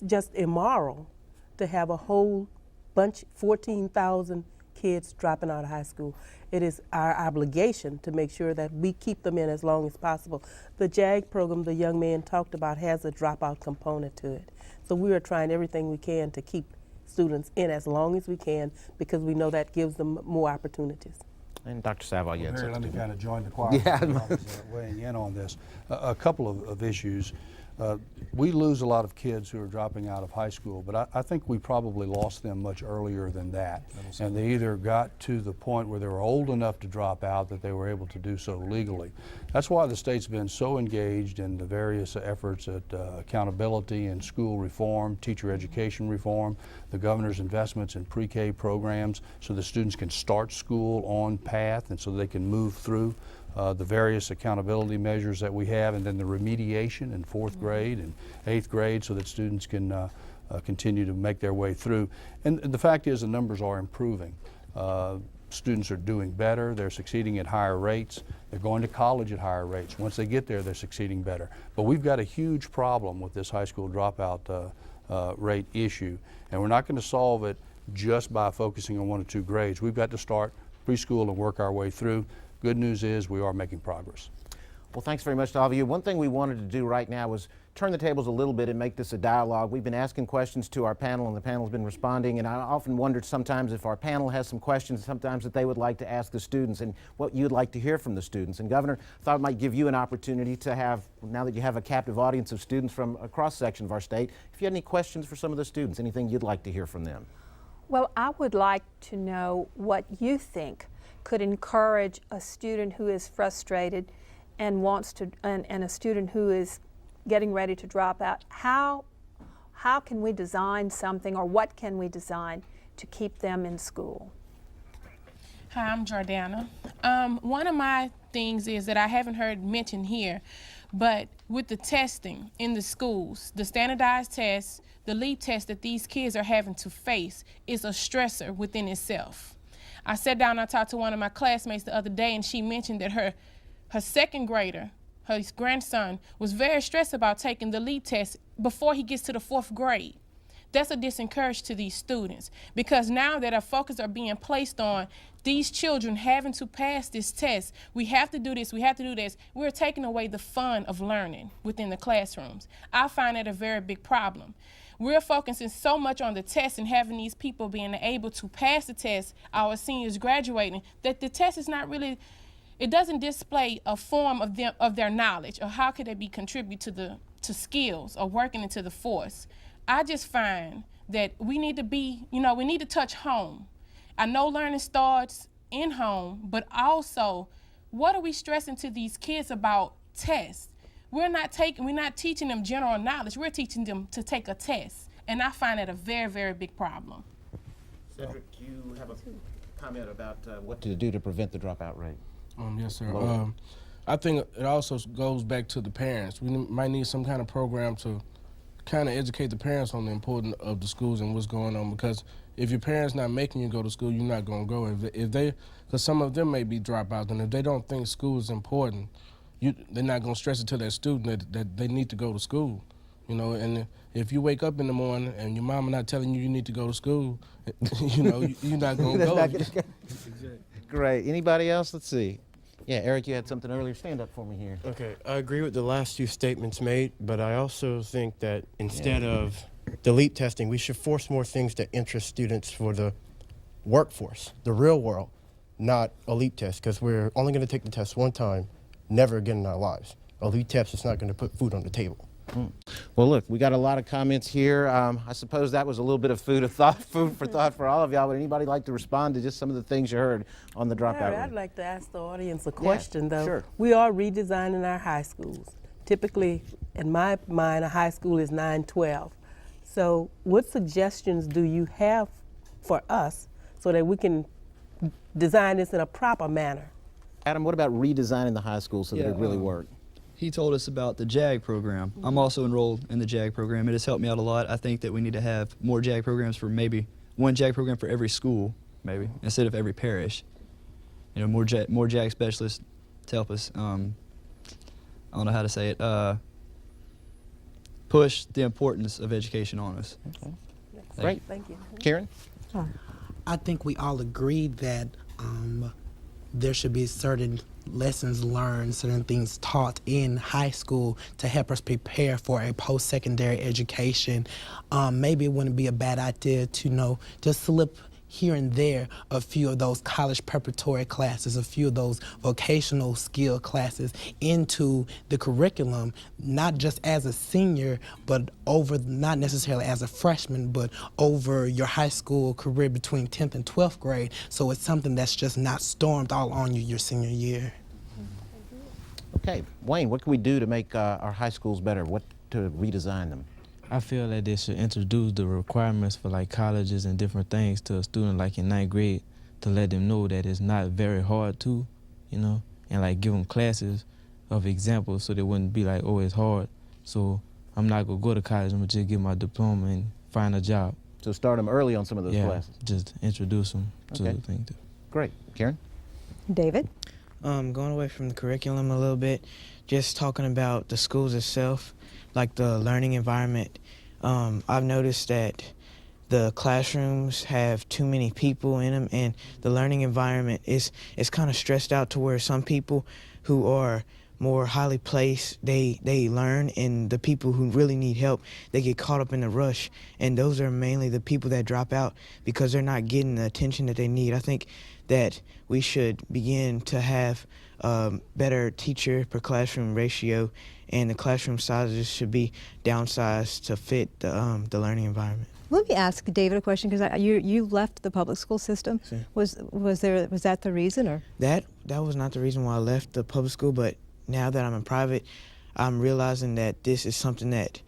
just immoral to have a whole bunch, 14,000 kids dropping out of high school. It is our obligation to make sure that we keep them in as long as possible. The JAG program the young man talked about has a dropout component to it. So we are trying everything we can to keep students in as long as we can because we know that gives them more opportunities. And Dr. Savoie, you had Let me something. kind of join the choir. Yeah. Weighing in on this. A couple of issues. We lose a lot of kids who are dropping out of high school, but I think we probably lost them much earlier than that. And they either got to the point where they were old enough to drop out that they were able to do so legally. That's why the state's been so engaged in the various efforts at accountability and school reform, teacher education reform, the governor's investments in pre-K programs so the students can start school on path and so they can move through the various accountability measures that we have, and then the remediation in 4th grade and 8th grade so that students can continue to make their way through. And the fact is the numbers are improving. Students are doing better, they're succeeding at higher rates, they're going to college at higher rates. Once they get there, they're succeeding better. But we've got a huge problem with this high school dropout rate issue, and we're not going to solve it just by focusing on 1 or 2 grades. We've got to start preschool and work our way through. Good news is we are making progress. Well, thanks very much to all of you. One thing we wanted to do right now was turn the tables a little bit and make this a dialogue. We've been asking questions to our panel, and the panel's been responding, and I often wondered sometimes if our panel has some questions sometimes that they would like to ask the students and what you'd like to hear from the students. And Governor, I thought it might give you an opportunity to have, now that you have a captive audience of students from a cross-section of our state, if you had any questions for some of the students, anything you'd like to hear from them. Well, I would like to know what you think could encourage a student who is frustrated and wants to, and a student who is getting ready to drop out. How can we design something, or what can we design to keep them in school? Hi, I'm Jordana. One of my things is that I haven't heard mentioned here, but with the testing in the schools, the standardized tests, the LEAP test that these kids are having to face is a stressor within itself. I sat down and I talked to one of my classmates the other day, and she mentioned that her second grader, her grandson, was very stressed about taking the LEAP test before he gets to the 4th grade. That's a disencourage to these students, because now that our focus are being placed on these children having to pass this test, we have to do this, we have to do this, we're taking away the fun of learning within the classrooms. I find that a very big problem. We're focusing so much on the test and having these people being able to pass the test, our seniors graduating, that the test is not really, it doesn't display a form of their knowledge, or how could they be contribute to skills or working into the force. I just find that we need to be, we need to touch home. I know learning starts in home, but also what are we stressing to these kids about tests? we're not teaching them general knowledge. We're teaching them to take a test, and I find that a very, very big problem. Cedric, you have a comment about what to do to prevent the dropout rate? Yes, sir. I think it also goes back to the parents. We might need some kind of program to kind of educate the parents on the importance of the schools and what's going on, because if your parents not making you go to school, you're not going to go. Because some of them may be dropouts, and if they don't think school is important, they're not going to stress it to their student that they need to go to school. You know, and if you wake up in the morning and your mama not telling you need to go to school, you know, you're not going to go. Great. Anybody else? Let's see. Yeah, Eric, you had something earlier. Stand up for me here. Okay, I agree with the last few statements made, but I also think that instead of the LEAP testing, we should force more things that interest students for the workforce, the real world, not a LEAP test, because we're only going to take the test one time, never again in our lives. A LEAP test is not going to put food on the table. Well, look, we got a lot of comments here. I suppose that was a little bit of food for thought for all of y'all. Would anybody like to respond to just some of the things you heard on the dropout rate? I'd like to ask the audience a question, though. Sure. We are redesigning our high schools. Typically, in my mind, a high school is 9-12. So what suggestions do you have for us so that we can design this in a proper manner? Adam, what about redesigning the high school so that it really worked? He told us about the JAG program. I'm also enrolled in the JAG program. It has helped me out a lot. I think that we need to have more JAG programs for maybe one JAG program for every school, maybe, instead of every parish. You know, more JAG specialists to help us, I don't know how to say it, push the importance of education on us. Okay. Great. Thank you. Karen? I think we all agree that there should be certain lessons learned, certain things taught in high school to help us prepare for a post-secondary education. Maybe it wouldn't be a bad idea to just slip here and there a few of those college preparatory classes, a few of those vocational skill classes into the curriculum, not just as a senior, but not necessarily as a freshman, but over your high school career between 10th and 12th grade. So it's something that's just not stormed all on you your senior year. Okay, Wayne, what can we do to make our high schools better? What to redesign them? I feel that they should introduce the requirements for like colleges and different things to a student like in 9th grade to let them know that it's not very hard to, you know, and like give them classes of examples so they wouldn't be like, oh, it's hard. So I'm not gonna go to college, I'm gonna just get my diploma and find a job. So start them early on some of those classes? Just introduce them to the thing too. Great. Karen? David? Going away from the curriculum a little bit, just talking about the schools itself, like the learning environment. I've noticed that the classrooms have too many people in them, and the learning environment is kind of stressed out to where some people who are more highly placed, they learn, and the people who really need help, they get caught up in the rush, and those are mainly the people that drop out because they're not getting the attention that they need. I think that we should begin to have better teacher per classroom ratio, and the classroom sizes should be downsized to fit the learning environment. Let me ask David a question, because you left the public school system. Sure. Was that the reason, or? That was not the reason why I left the public school, but now that I'm in private, I'm realizing that this is something that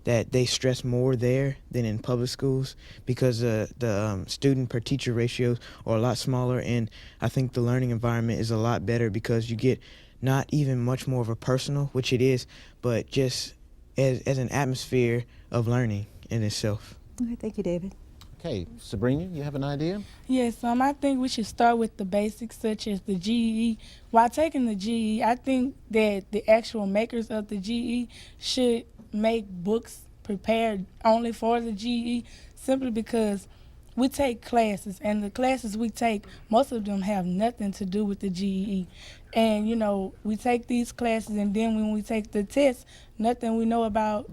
they stress more there than in public schools, because the student per teacher ratios are a lot smaller, and I think the learning environment is a lot better because you get not even much more of a personal, which it is, but just as an atmosphere of learning in itself. Okay, thank you, David. Okay, Sabrina, you have an idea? Yes, I think we should start with the basics such as the GED. While taking the GED, I think that the actual makers of the GED should make books prepared only for the GED, simply because we take classes, and the classes we take, most of them have nothing to do with the GED. And, you know, we take these classes, and then when we take the test, nothing we know about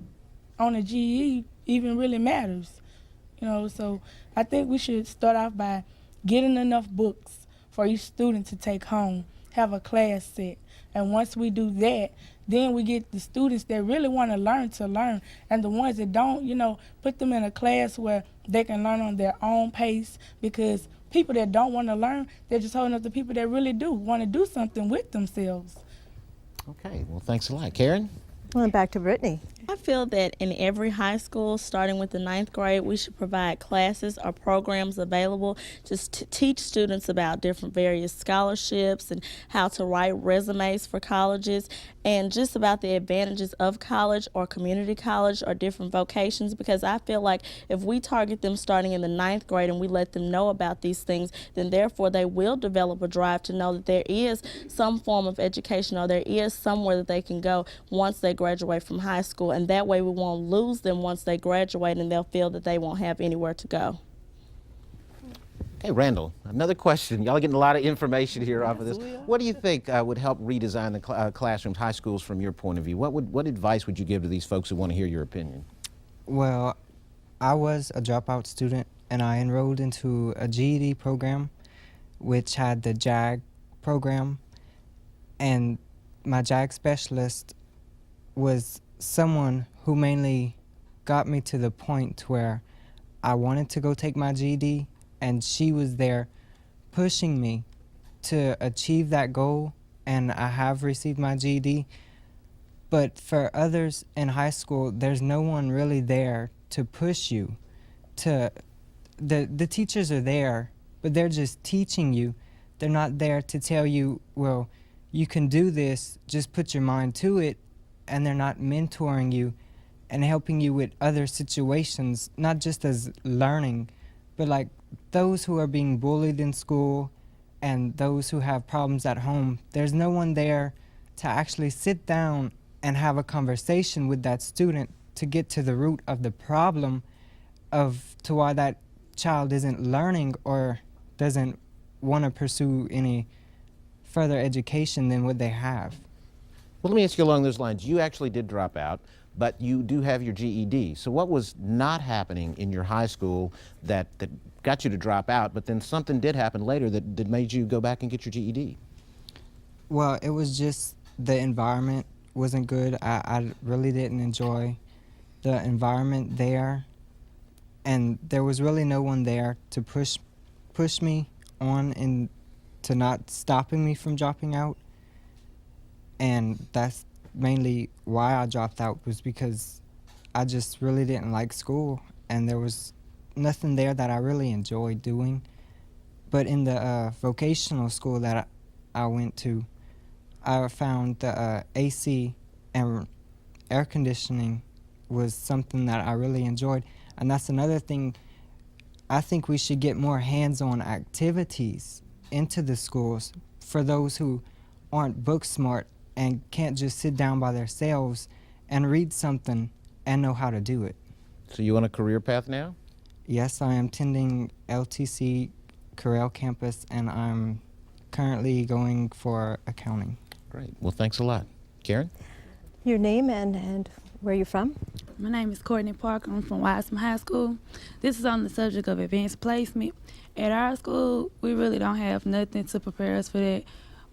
on the GED even really matters. You know, so I think we should start off by getting enough books for each student to take home, have a class set. And once we do that, then we get the students that really want to learn, and the ones that don't, you know, put them in a class where they can learn on their own pace, because people that don't want to learn, they're just holding up the people that really do want to do something with themselves. Okay, well, thanks a lot. Karen? Well, back to Brittany. I feel that in every high school, starting with the 9th grade, we should provide classes or programs available just to teach students about different various scholarships and how to write resumes for colleges and just about the advantages of college or community college or different vocations, because I feel like if we target them starting in the 9th grade and we let them know about these things, then therefore they will develop a drive to know that there is some form of education or there is somewhere that they can go once they graduate from high school. And that way we won't lose them once they graduate and they'll feel that they won't have anywhere to go. Hey, Randall, another question. Y'all are getting a lot of information here off of this. What do you think would help redesign the classrooms, high schools, from your point of view? What advice would you give to these folks who want to hear your opinion? Well, I was a dropout student, and I enrolled into a GED program, which had the JAG program, and my JAG specialist was someone who mainly got me to the point where I wanted to go take my GED, and she was there pushing me to achieve that goal, and I have received my GED. But for others in high school, there's no one really there to push you. The teachers are there, but they're just teaching you. They're not there to tell you, well, you can do this, just put your mind to it, and they're not mentoring you and helping you with other situations, not just as learning, but like those who are being bullied in school and those who have problems at home. There's no one there to actually sit down and have a conversation with that student to get to the root of the problem to why that child isn't learning or doesn't want to pursue any further education than what they have. Well, let me ask you along those lines. You actually did drop out, but you do have your GED. So what was not happening in your high school that got you to drop out, but then something did happen later that made you go back and get your GED? Well, it was just the environment wasn't good. I really didn't enjoy the environment there, and there was really no one there to push me on and to not stopping me from dropping out. And that's mainly why I dropped out, was because I just really didn't like school, and there was nothing there that I really enjoyed doing. But in the vocational school that I went to, I found the AC and air conditioning was something that I really enjoyed. And that's another thing. I think we should get more hands-on activities into the schools for those who aren't book smart and can't just sit down by themselves and read something and know how to do it. So you on a career path now? Yes, I am attending LTC Corral campus, and I'm currently going for accounting. Great. Well, thanks a lot. Karen? Your name and where you're from? My name is Courtney Parker. I'm from Wiseman High School. This is on the subject of advanced placement. At our school, we really don't have nothing to prepare us for that.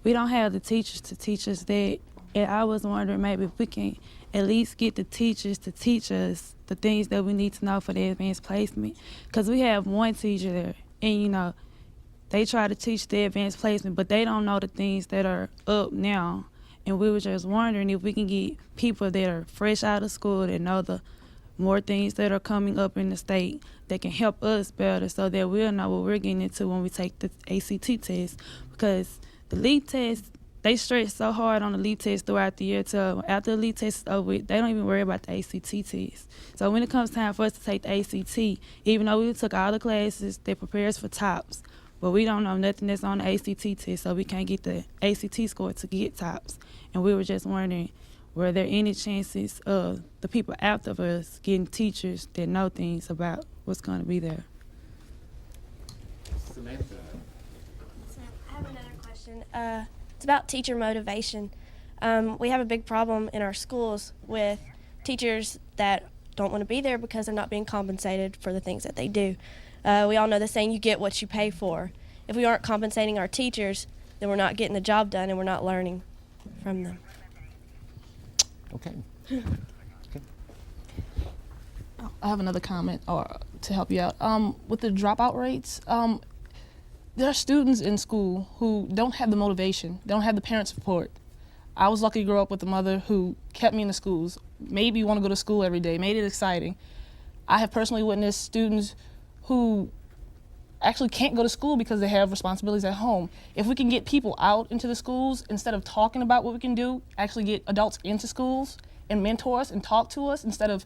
We don't have the teachers to teach us that. And I was wondering maybe if we can at least get the teachers to teach us the things that we need to know for the advanced placement. Because we have one teacher there, and you know, they try to teach the advanced placement, but they don't know the things that are up now. And we were just wondering if we can get people that are fresh out of school that know the more things that are coming up in the state that can help us better, so that we'll know what we're getting into when we take the ACT test. Because the LEAP test, they stress so hard on the LEAP test throughout the year till after the LEAP test is over with, they don't even worry about the ACT test. So when it comes time for us to take the ACT, even though we took all the classes that prepare us for TOPS, but we don't know nothing that's on the ACT test, so we can't get the ACT score to get TOPS. And we were just wondering, were there any chances of the people after us getting teachers that know things about what's going to be there? Samantha. I have another question. It's about teacher motivation. We have a big problem in our schools with teachers that don't want to be there because they're not being compensated for the things that they do. We all know the saying, you get what you pay for. If we aren't compensating our teachers, then we're not getting the job done and we're not learning from them. Okay. I have another comment to help you out. With the dropout rates, there are students in school who don't have the motivation, they don't have the parent support. I was lucky to grow up with a mother who kept me in the schools, made me want to go to school every day, made it exciting. I have personally witnessed students who actually can't go to school because they have responsibilities at home. If we can get people out into the schools, instead of talking about what we can do, actually get adults into schools and mentor us and talk to us instead of,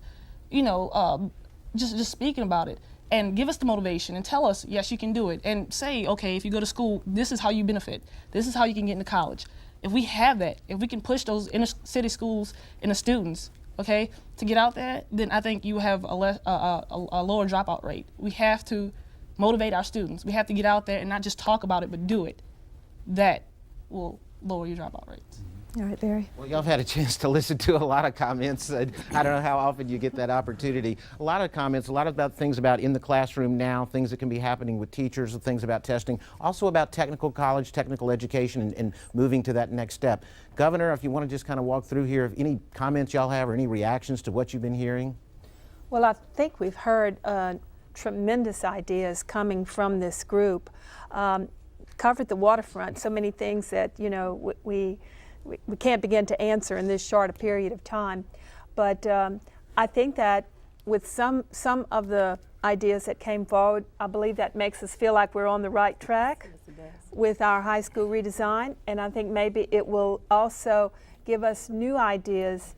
just speaking about it, and give us the motivation and tell us, yes, you can do it, and say, okay, if you go to school, this is how you benefit. This is how you can get into college. If we have that, if we can push those inner city schools and the students, okay, to get out there, then I think you have a lower dropout rate. We have to motivate our students. We have to get out there and not just talk about it, but do it. That will lower your dropout rates. All right, Barry. Well, y'all have had a chance to listen to a lot of comments. I don't know how often you get that opportunity. A lot of comments, a lot about things about in the classroom now, things that can be happening with teachers, things about testing, also about technical college, technical education, and moving to that next step. Governor, if you want to just kind of walk through here, any comments y'all have or any reactions to what you've been hearing? Well, I think we've heard tremendous ideas coming from this group. Covered the waterfront, so many things that, we can't begin to answer in this short a period of time. But I think that with some of the ideas that came forward, I believe that makes us feel like we're on the right track with our high school redesign. And I think maybe it will also give us new ideas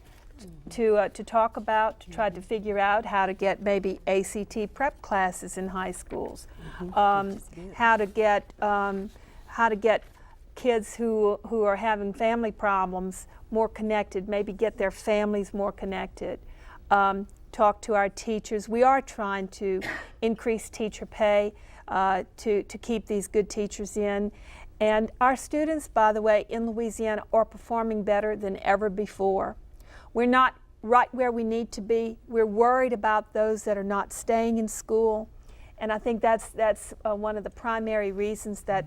to talk about, to try to figure out how to get maybe ACT prep classes in high schools, how to get kids who are having family problems more connected, maybe get their families more connected, talk to our teachers. We are trying to increase teacher pay to keep these good teachers in. And our students, by the way, in Louisiana are performing better than ever before. We're not right where we need to be. We're worried about those that are not staying in school. And I think that's one of the primary reasons that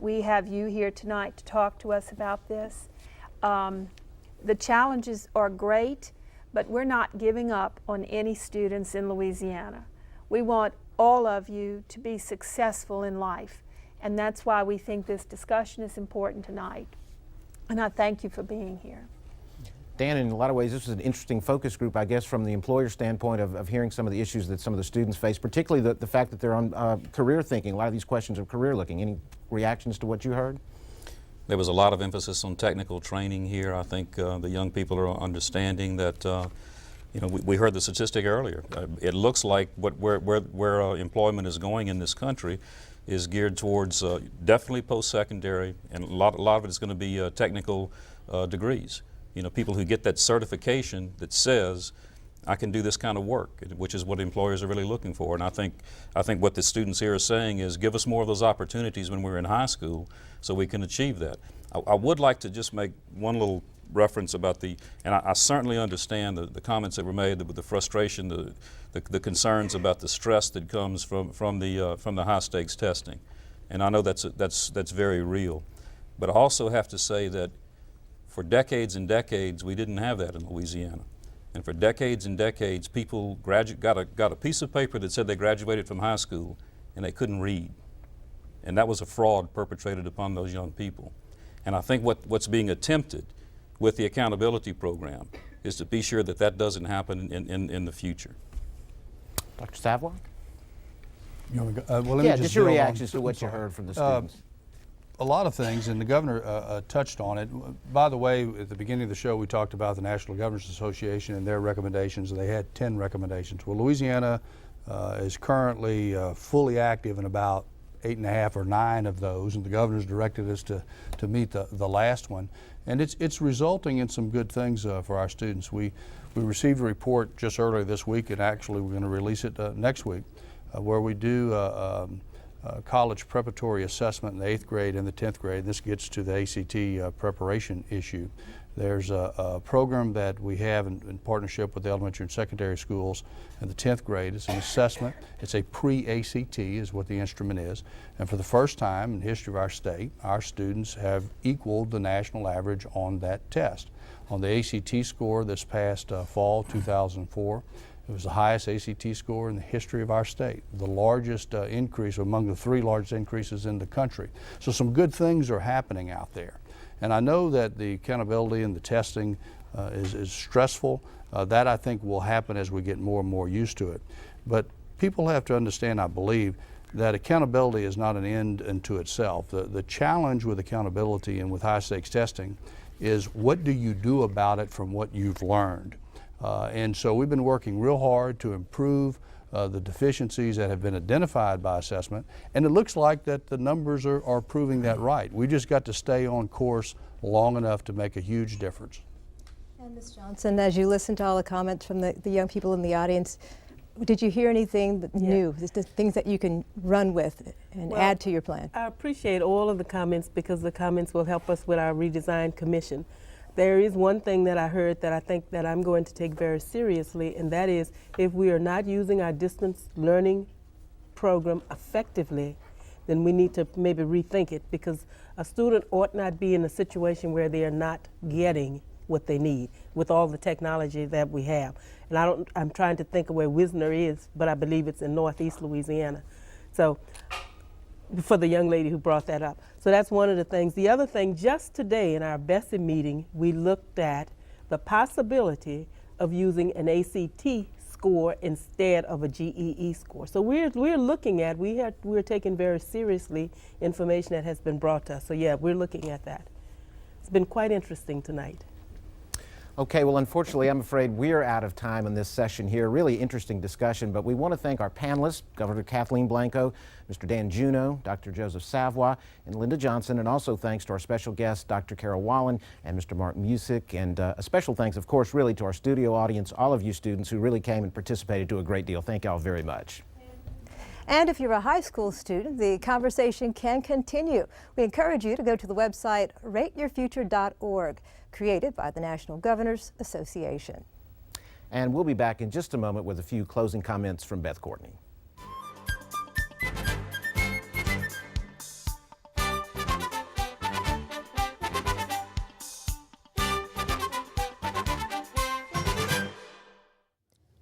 we have you here tonight to talk to us about this. The challenges are great, but we're not giving up on any students in Louisiana. We want all of you to be successful in life, and that's why we think this discussion is important tonight. And I thank you for being here. Dan, in a lot of ways, this was an interesting focus group, I guess, from the employer standpoint of hearing some of the issues that some of the students face, particularly the fact that they're on career thinking. A lot of these questions are career looking. Any reactions to what you heard? There was a lot of emphasis on technical training here. I think the young people are understanding that, we heard the statistic earlier. It looks like where employment is going in this country is geared towards definitely post-secondary, and a lot of it is going to be technical degrees. People who get that certification that says, I can do this kind of work, which is what employers are really looking for. And I think what the students here are saying is, give us more of those opportunities when we're in high school so we can achieve that. I would like to just make one little reference about and I certainly understand the comments that were made, the frustration, the concerns about the stress that comes from the high stakes testing. And I know that's very real. But I also have to say that for decades and decades, we didn't have that in Louisiana. And for decades and decades, people got a piece of paper that said they graduated from high school and they couldn't read. And that was a fraud perpetrated upon those young people. And I think what's being attempted with the accountability program is to be sure that doesn't happen in the future. Dr. Savoie? You want to go? Well, let me just your reactions to what you heard from the students. A lot of things, and the governor touched on it. By the way, at the beginning of the show, we talked about the National Governors Association and their recommendations. They had 10 recommendations. Well, Louisiana is currently fully active in about 8.5 or 9 of those, and the governor's directed us to meet the last one. And it's resulting in some good things for our students. We received a report just earlier this week, and actually we're going to release it next week, where we do college preparatory assessment in the 8th grade and the 10th grade. This gets to the ACT preparation issue. There's a program that we have in partnership with the elementary and secondary schools in the 10th grade. It's an assessment. It's a pre-ACT is what the instrument is. And for the first time in the history of our state, our students have equaled the national average on that test. On the ACT score this past fall, 2004, it was the highest ACT score in the history of our state, the largest increase among the 3 largest increases in the country. So some good things are happening out there. And I know that the accountability and the testing is stressful. That I think will happen as we get more and more used to it. But people have to understand, I believe, that accountability is not an end unto itself. The challenge with accountability and with high stakes testing is what do you do about it from what you've learned? And so we've been working real hard to improve the deficiencies that have been identified by assessment, and it looks like that the numbers are proving that right. We just got to stay on course long enough to make a huge difference. And Ms. Johnson, as you listen to all the comments from the young people in the audience, did you hear anything new, things that you can run with and add to your plan? I appreciate all of the comments because the comments will help us with our redesign commission. There is one thing that I heard that I think that I'm going to take very seriously, and that is if we are not using our distance learning program effectively, then we need to maybe rethink it, because a student ought not be in a situation where they are not getting what they need with all the technology that we have. And I'm trying to think of where Wisner is, but I believe it's in Northeast Louisiana. So, for the young lady who brought that up. So that's one of the things. The other thing, just today in our BESSA meeting, we looked at the possibility of using an ACT score instead of a GEE score. So we're looking at, we're taking very seriously information that has been brought to us. So yeah, we're looking at that. It's been quite interesting tonight. Okay, well, unfortunately, I'm afraid we're out of time in this session here. Really interesting discussion, but we want to thank our panelists, Governor Kathleen Blanco, Mr. Dan Juneau, Dr. Joseph Savoie, and Linda Johnson, and also thanks to our special guests, Dr. Carol Wallen and Mr. Mark Music, and a special thanks, of course, really to our studio audience, all of you students who really came and participated to a great deal. Thank you all very much. And if you're a high school student, the conversation can continue. We encourage you to go to the website rateyourfuture.org, created by the National Governors Association. And we'll be back in just a moment with a few closing comments from Beth Courtney.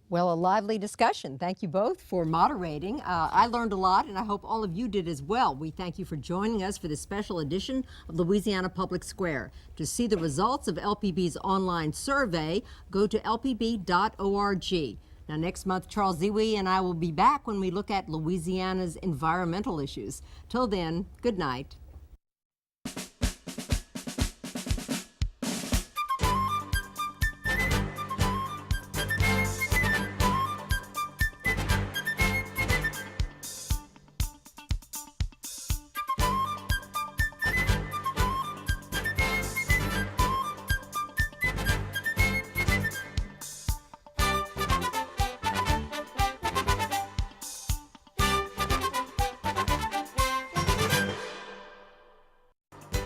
Well, a lively discussion. Thank you both for moderating. I learned a lot, and I hope all of you did as well. We thank you for joining us for this special edition of Louisiana Public Square. To see the results of LPB's online survey, go to lpb.org. Now, next month, Charles Savoie and I will be back when we look at Louisiana's environmental issues. Till then, good night.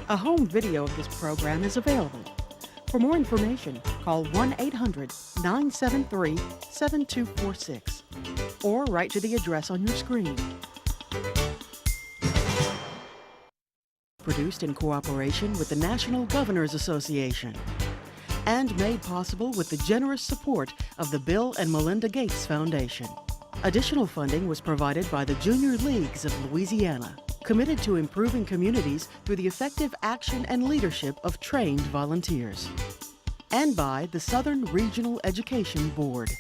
A home video of this program is available. For more information, call 1-800-973-7246 or write to the address on your screen. Produced in cooperation with the National Governors Association and made possible with the generous support of the Bill and Melinda Gates Foundation. Additional funding was provided by the Junior Leagues of Louisiana, committed to improving communities through the effective action and leadership of trained volunteers, and by the Southern Regional Education Board.